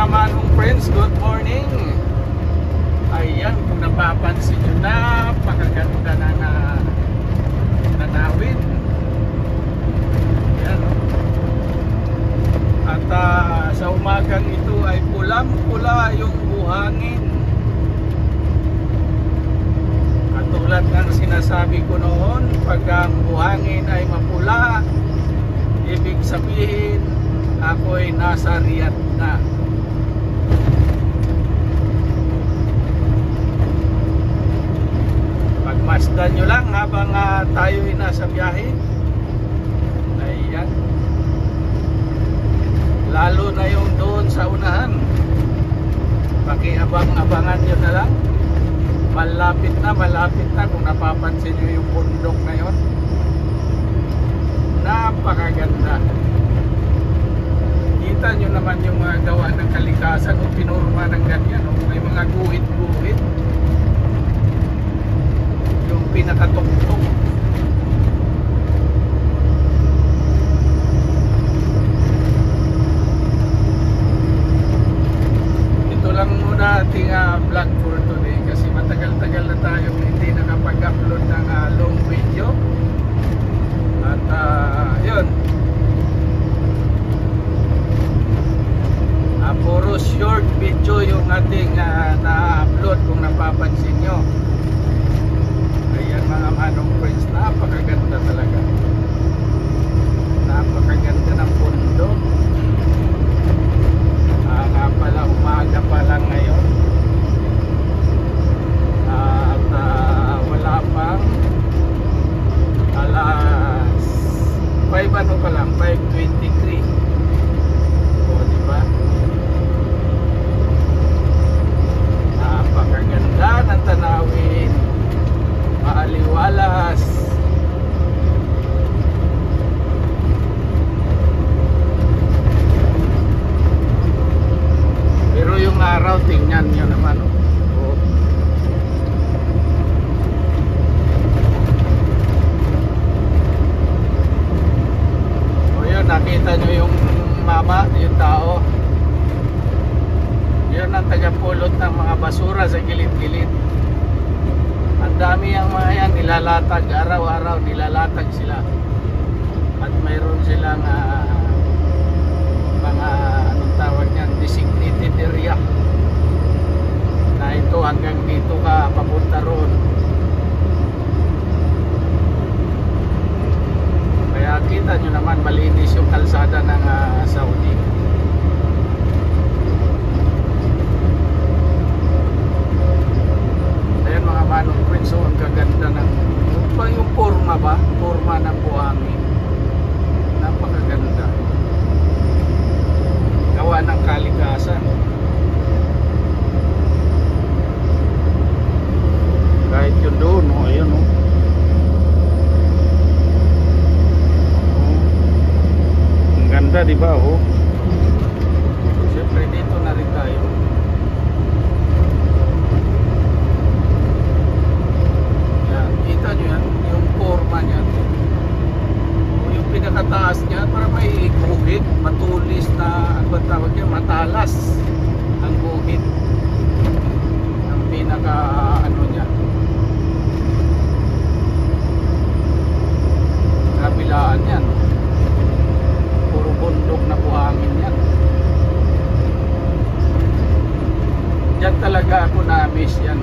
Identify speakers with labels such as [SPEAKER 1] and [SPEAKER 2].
[SPEAKER 1] manong friends, good morning. Ayan, kung napapansin nyo, napakaganda na nanawin. Ayan, at sa umagang ito ay pulang-pula yung buhangin. Katulad ng sinasabi ko noon, pag ang buhangin ay mapula, ibig sabihin ako'y nasa Riyadh na. Pagmasdan nyo lang habang tayo'y nasa biyahe. Ayan. Lalo na yung doon sa unahan, pakiabang-abangan nyo na lang. Malapit na kung napapansin nyo yung bundok na yun. Napakaganda. Kita nyo naman yung mga gawa ng kalikasan o pinurma ng ganyan, o may mga guhit-guhit, yung pinakatuktok. Ito lang muna ating vlog for today kasi matagal-tagal na tayong hindi nakapag-upload ng long video. At yun, puro short video yung ating na-upload kung napapansin nyo. Ayan mga manong friends, napakaganda talaga. Napakaganda ng bundok. Nga pala, umaga pa lang ngayon. At wala pang alas 5 ano pa lang, 5:23. O diba? Napakaganda ng tanawin, maaliwalas. Pero yung araw, tingnan nyo naman. Oh. O yun, nakita nyo yung mama, yung tao. Yun ang tagapulot ng mga basura sa gilid-gilid. Ang dami ang mga yan, nilalatag, araw-araw nilalatag sila. At mayroon silang mga anong tawag yan, designated area na ito hanggang dito ka papunta roon. Kaya kita nyo naman malinis yung kalsada ng Saudi. Ayan mga manong friends, so ang gaganda ng yung forma ba? Forma ng buhangin. Napakaganda. Gawa ng kalikasan. Kahit yun doon, oh, ayun oh. Ang ganda, di ba oh? Siyempre dito na rin tayo. Yan, kita nyo yan, yung forma niya. Yung pinakataas niya, para may guhit, matulis na, ano ba tawag niya, matalas ang guhit. Ang pinaka, ano niya, kabilaan yan. Puro bundok na buhangin yan. Diyan talaga ako na-miss yan.